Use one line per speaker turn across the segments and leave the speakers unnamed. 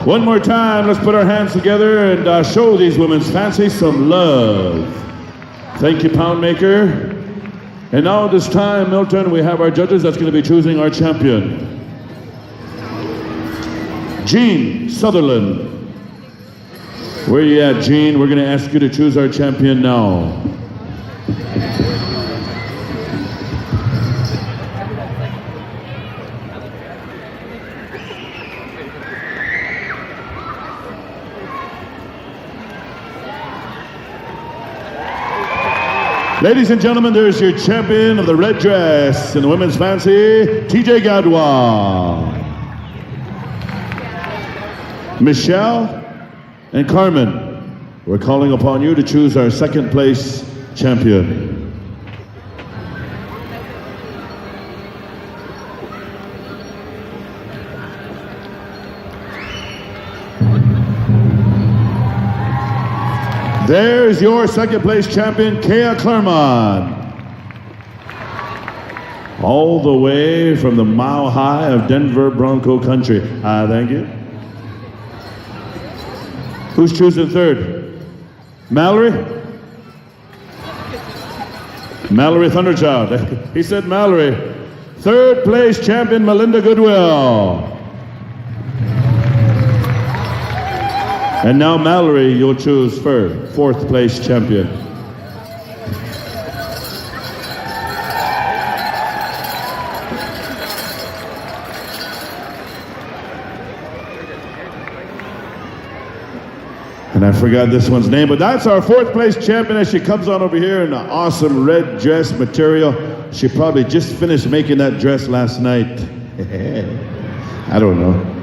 One more time, let's put our hands together and show these women's fancy some love. Thank you, Poundmaker. And now at this time, Milton, we have our judges that's going to be choosing our champion. Jean Sutherland. Where you at, Jean? We're going to ask you to choose our champion now. Ladies and gentlemen, there's your champion of the red dress in the women's fancy, TJ Gadwa. Michelle and Carmen, we're calling upon you to choose our second place champion. There's your second place champion, Kea Claremont. All the way from the mile high of Denver Bronco country. Thank you. Who's choosing third? Mallory? Mallory Thunderchild. He said Mallory. Third place champion, Melinda Goodwill. And now, Mallory, you'll choose for fourth place champion. And I forgot this one's name, but that's our fourth place champion as she comes on over here in an awesome red dress material. She probably just finished making that dress last night. I don't know.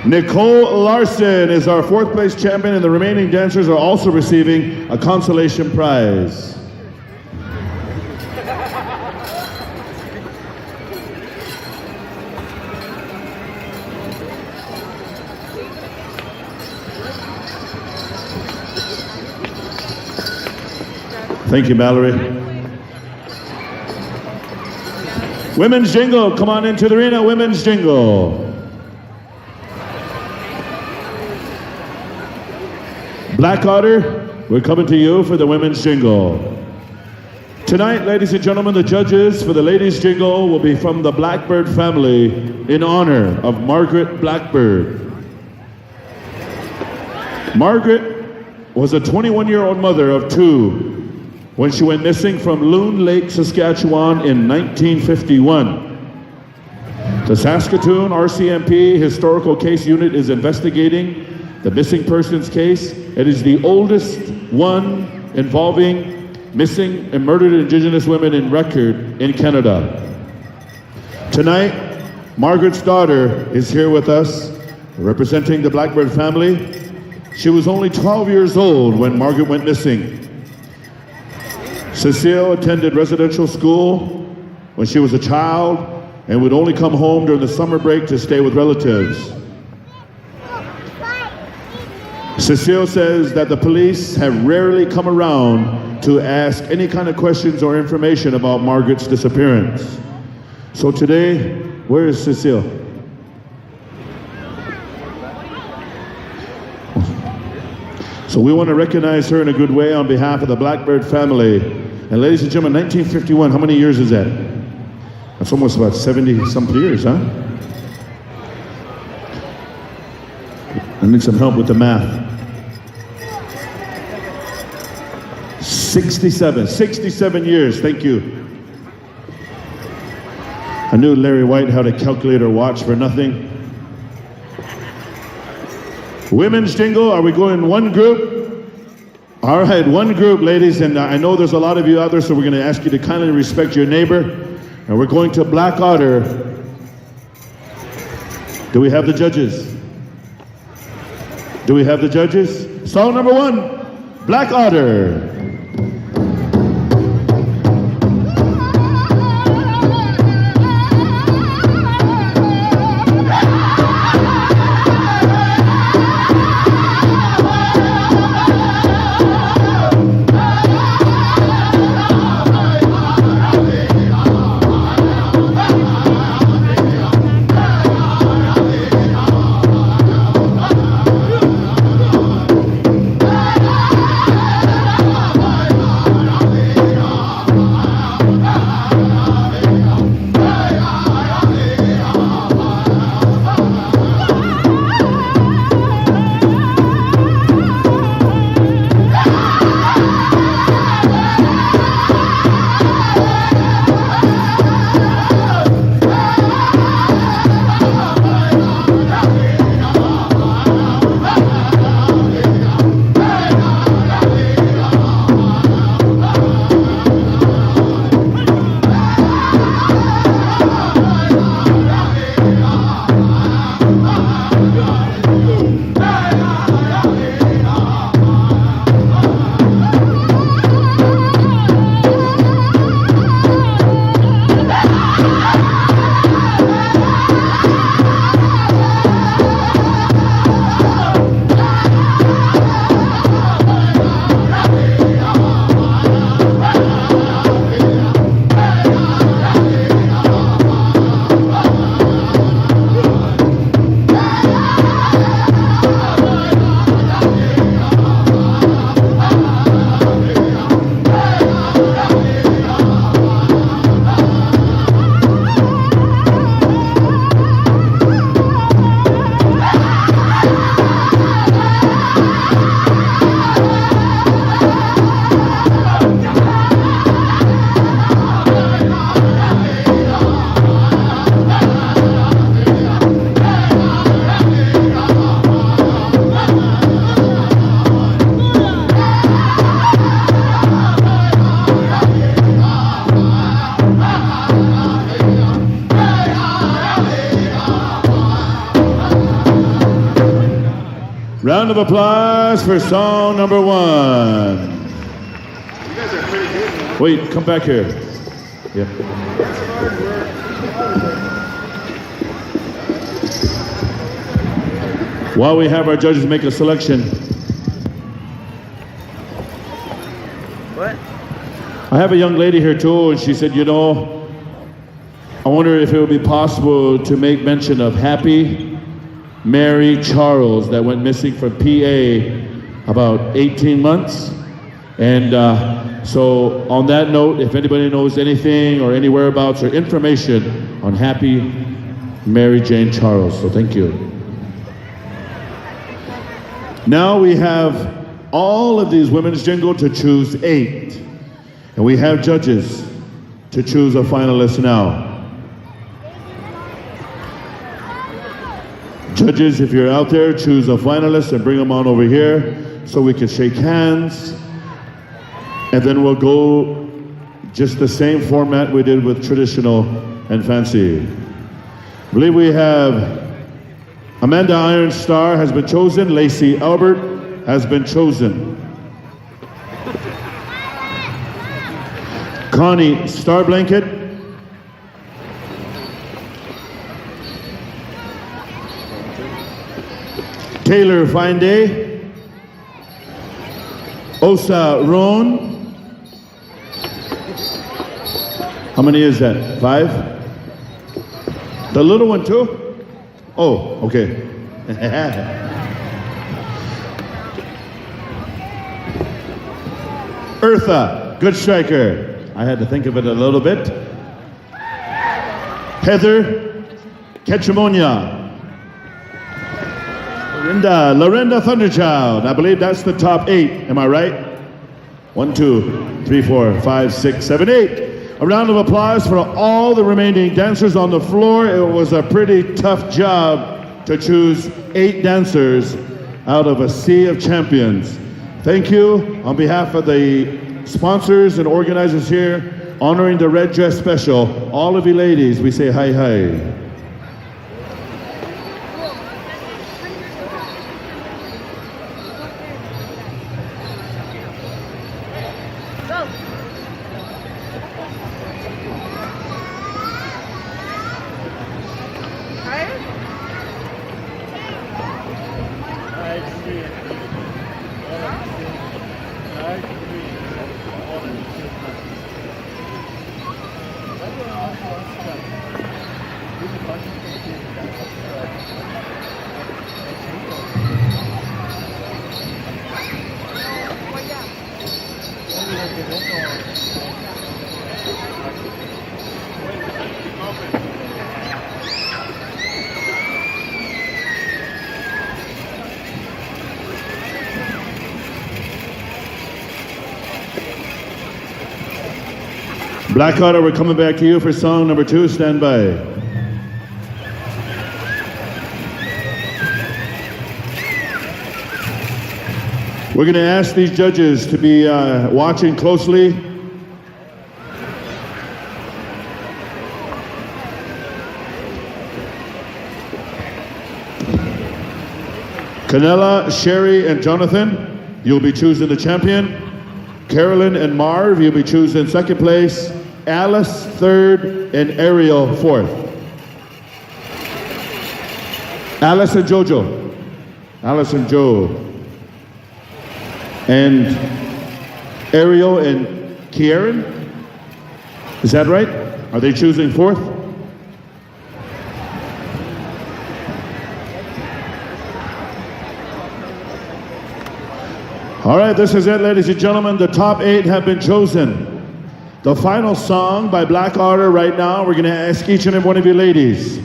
Nicole Larson is our fourth place champion, and the remaining dancers are also receiving a consolation prize. Thank you, Mallory. Women's Jingle, come on into the arena, Women's Jingle. Black Otter, we're coming to you for the Women's Jingle. Tonight, ladies and gentlemen, the judges for the Ladies' Jingle will be from the Blackbird family in honor of Margaret Blackbird. Margaret was a 21-year-old mother of two when she went missing from Loon Lake, Saskatchewan in 1951. The Saskatoon RCMP Historical Case Unit is investigating the missing persons case. It is the oldest one involving missing and murdered Indigenous women in record in Canada. Tonight, Margaret's daughter is here with us, representing the Blackbird family. She was only 12 years old when Margaret went missing. Cecile attended residential school when she was a child and would only come home during the summer break to stay with relatives. Cecile says that the police have rarely come around to ask any kind of questions or information about Margaret's disappearance. So today, where is Cecile? So we want to recognize her in a good way on behalf of the Blackbird family. And ladies and gentlemen, 1951, how many years is that? That's almost about 70-something years, huh? I need some help with the math. 67 years, thank you. I knew Larry White had a calculator watch for nothing. Women's Jingle, are we going one group? All right, one group, ladies, and I know there's a lot of you out there, so we're gonna ask you to kindly respect your neighbor, and we're going to Black Otter. Do we have the judges? Do we have the judges? Song number 1, Black Otter. Round of applause for song number 1. You guys are pretty good, man. Wait, come back here. Yeah. While we have our judges make a selection.
What?
I have a young lady here too, and she said, you know, I wonder if it would be possible to make mention of Happy Mary Charles that went missing from PA about 18 months. And so on that note, if anybody knows anything or any whereabouts or information on Happy Mary Jane Charles, so thank you. Now we have all of these women's jingle to choose 8. And we have judges to choose a finalist now. Judges, if you're out there, choose a finalist and bring them on over here so we can shake hands. And then we'll go just the same format we did with traditional and fancy. I believe we have Amanda Iron Star has been chosen. Lacey Albert has been chosen. Connie Star Blanket. Taylor Fine Day, Osa Roan. How many is that? 5? The little one too? Oh, okay. Eartha, good striker. I had to think of it a little bit. Heather Ketchamonia. Lorinda Thunderchild. I believe that's the top 8. Am I right? 1, 2, 3, 4, 5, 6, 7, 8. A round of applause for all the remaining dancers on the floor. It was a pretty tough job to choose 8 dancers out of a sea of champions. Thank you on behalf of the sponsors and organizers here honoring the Red Dress Special. All of you ladies, we say hi hi. Black Otter, we're coming back to you for song number 2. Stand by. We're going to ask these judges to be watching closely. Canela, Sherry, and Jonathan, you'll be choosing the champion. Carolyn and Marv, you'll be choosing second place. Alice, third, and Ariel, fourth. Alice and Jojo. Alice and Joe. And Ariel and Kieran? Is that right? Are they choosing fourth? All right, this is it, ladies and gentlemen. The top 8 have been chosen. The final song by Black Otter right now, we're going to ask each and every one of you ladies.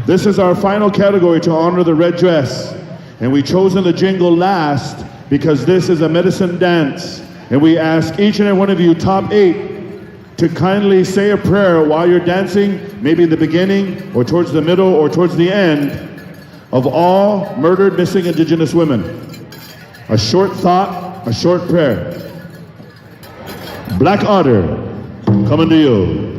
This is our final category to honor the red dress. And we've chosen the jingle last because this is a medicine dance. And we ask each and every one of you, top 8, to kindly say a prayer while you're dancing, maybe in the beginning or towards the middle or towards the end, of all murdered, missing Indigenous women. A short thought, a short prayer. Black Otter, coming to you.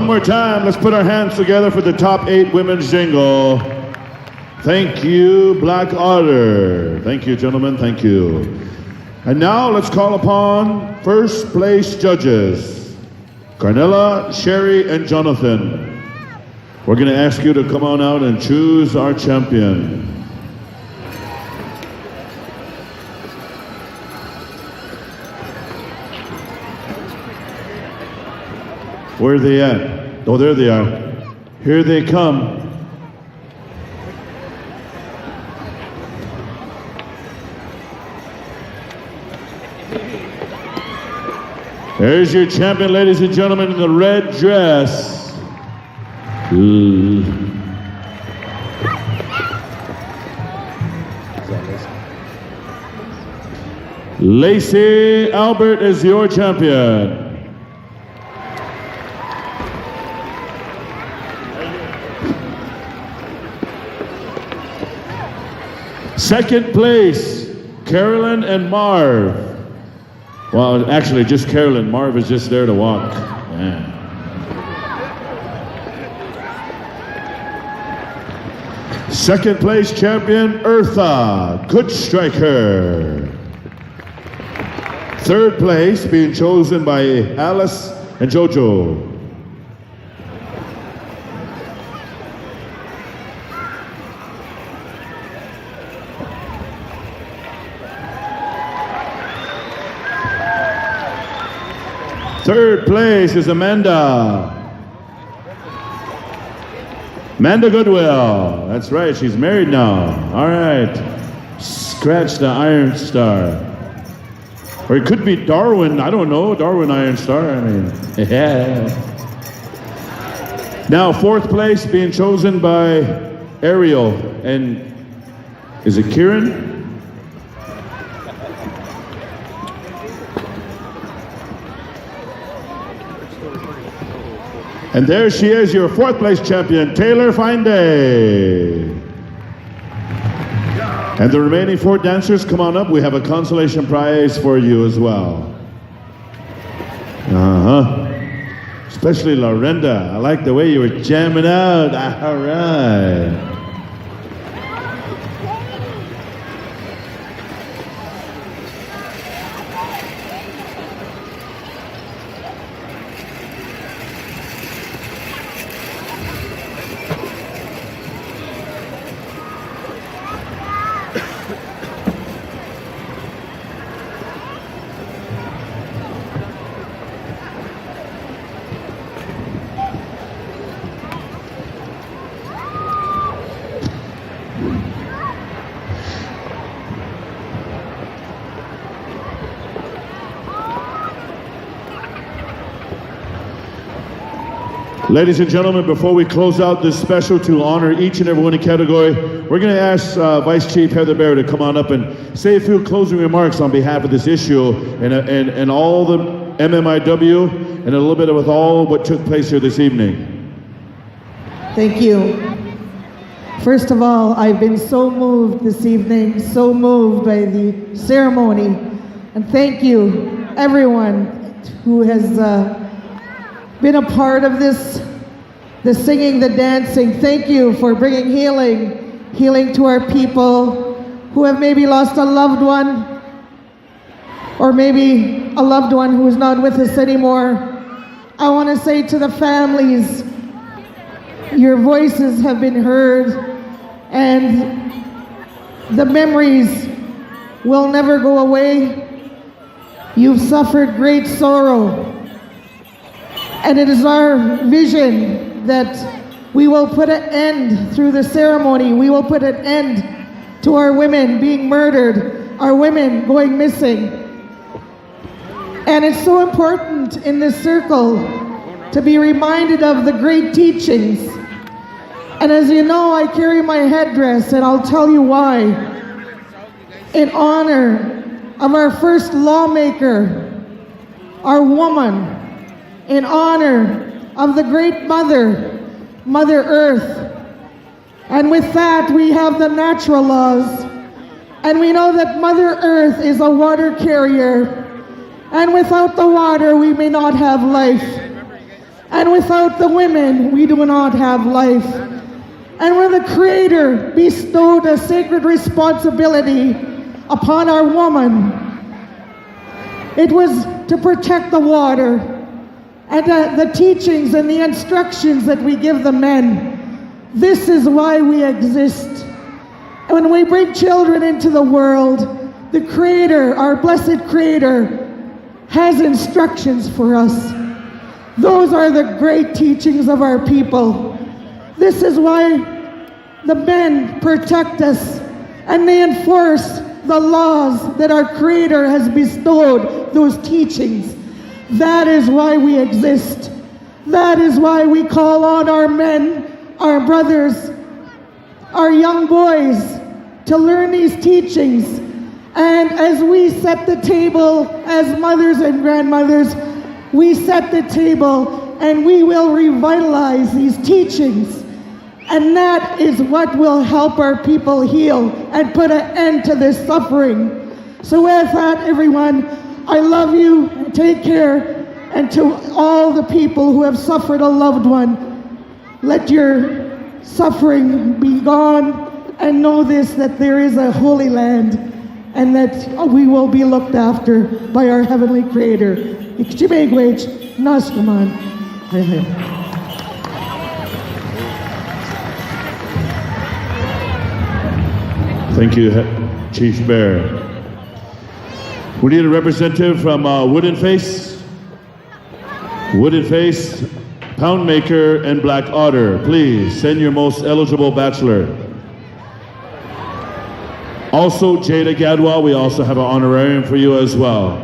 more time, let's put our hands together for the top 8 women's jingle. Thank you, Black Otter. Thank you, gentlemen, thank you. And now let's call upon first place judges, Carnella, Sherry, and Jonathan. We're gonna ask you to come on out and choose our champion. Where are they at? Oh, there they are. Here they come. There's your champion, ladies and gentlemen, in the red dress. Lacey Albert is your champion. Second place, Carolyn and Marv. Well, actually, just Carolyn. Marv is just there to walk. Yeah. Second place champion, Eartha, good striker. Third place being chosen by Alice and Jojo. Third place is Amanda. Amanda Goodwill. That's right, she's married now. All right. Scratch the Iron Star. Or it could be Darwin, I don't know, Darwin Iron Star, I mean, yeah. Now, fourth place being chosen by Ariel, and is it Kieran? And there she is, your fourth place champion, Taylor Finday. And the remaining 4 dancers, come on up. We have a consolation prize for you as well. Especially Lorenda. I like the way you were jamming out. All right. Ladies and gentlemen, before we close out this special to honor each and every one in category, we're going to ask Vice Chief Heather Bear to come on up and say a few closing remarks on behalf of this issue and all the MMIW and a little bit with all what took place here this evening.
Thank you. First of all, I've been so moved this evening, so moved by the ceremony. And thank you, everyone who has been a part of this, the singing, the dancing. Thank you for bringing healing to our people who have maybe lost a loved one, or maybe a loved one who is not with us anymore. I want to say to the families, your voices have been heard, and the memories will never go away. You've suffered great sorrow. And it is our vision that we will put an end through the ceremony. We will put an end to our women being murdered, our women going missing. And it's so important in this circle to be reminded of the great teachings. And as you know, I carry my headdress, and I'll tell you why. In honor of our first lawmaker, our woman, in honor of the great mother, Mother Earth. And with that, we have the natural laws. And we know that Mother Earth is a water carrier. And without the water, we may not have life. And without the women, we do not have life. And when the Creator bestowed a sacred responsibility upon our woman, it was to protect the water and the teachings and the instructions that we give the men. This is why we exist. And when we bring children into the world, the Creator, our blessed Creator, has instructions for us. Those are the great teachings of our people. This is why the men protect us and they enforce the laws that our Creator has bestowed, those teachings. That is why we exist. That is why we call on our men, our brothers, our young boys to learn these teachings. And as we set the table as mothers and grandmothers, we set the table and we will revitalize these teachings. And that is what will help our people heal and put an end to this suffering. So with that, everyone, I love you. Take care. And to all the people who have suffered a loved one, let your suffering be gone, and know this, that there is a holy land and that we will be looked after by our Heavenly Creator. Ikchimegwech, Naskaman.
Thank you, Chief Bear. We need a representative from Wooden Face, Pound Maker, and Black Otter. Please send your most eligible bachelor. Also, Jayda Gadwa, we also have an honorarium for you as well.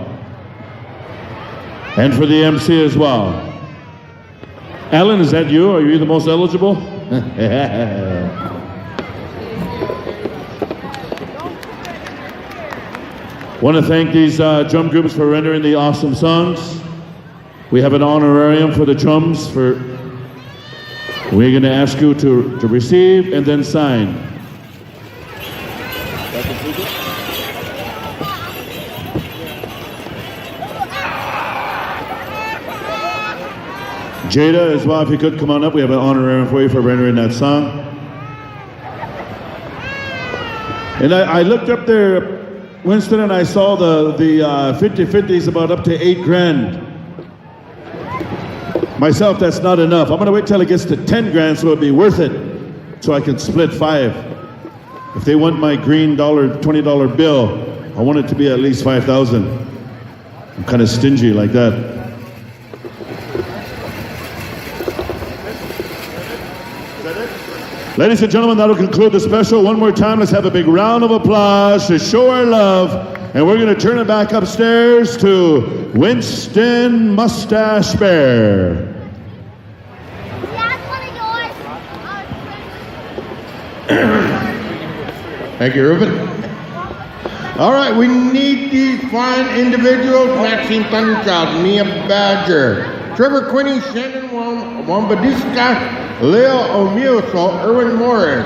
And for the MC as well. Alan, is that you? Are you the most eligible? Want to thank these drum groups for rendering the awesome songs. We have an honorarium for the drums. We're going to ask you to receive and then sign. Jayda as well, if you could come on up. We have an honorarium for you for rendering that song. And I looked up there, Winston, and I saw the 50-50s about up to $8,000. Myself, that's not enough. I'm gonna wait till it gets to 10 grand so it'll be worth it, so I can split 5. If they want my green $20 bill, I want it to be at least 5,000. I'm kind of stingy like that. Ladies and gentlemen, that'll conclude the special. One more time, let's have a big round of applause to show our love. And we're going to turn it back upstairs to Winston Mustache Bear.
Thank you, Ruben. All right, we need these fine individuals: Maxine Thunderchild, Mia Badger, Trevor Quinney, Shannon Wambadiska, Leo Omuso, Erwin Morris,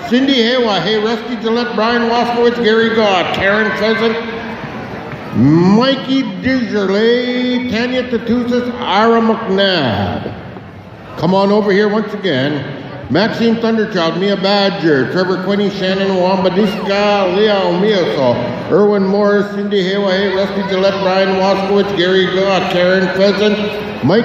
Cindy Hewa, Hey Rusty Gillette, Brian Waskowitz, Gary God, Karen Pheasant, Mikey Desjardins, Tanya Tatusas, Ira McNabb. Come on over here once again. Maxine Thunderchild, Mia Badger, Trevor Quinney, Shannon Wambadiska, Leo Omuso, Erwin Morris, Cindy Hewa, Hey Rusty Gillette, Brian Waskowitz, Gary God, Karen Pheasant, Mike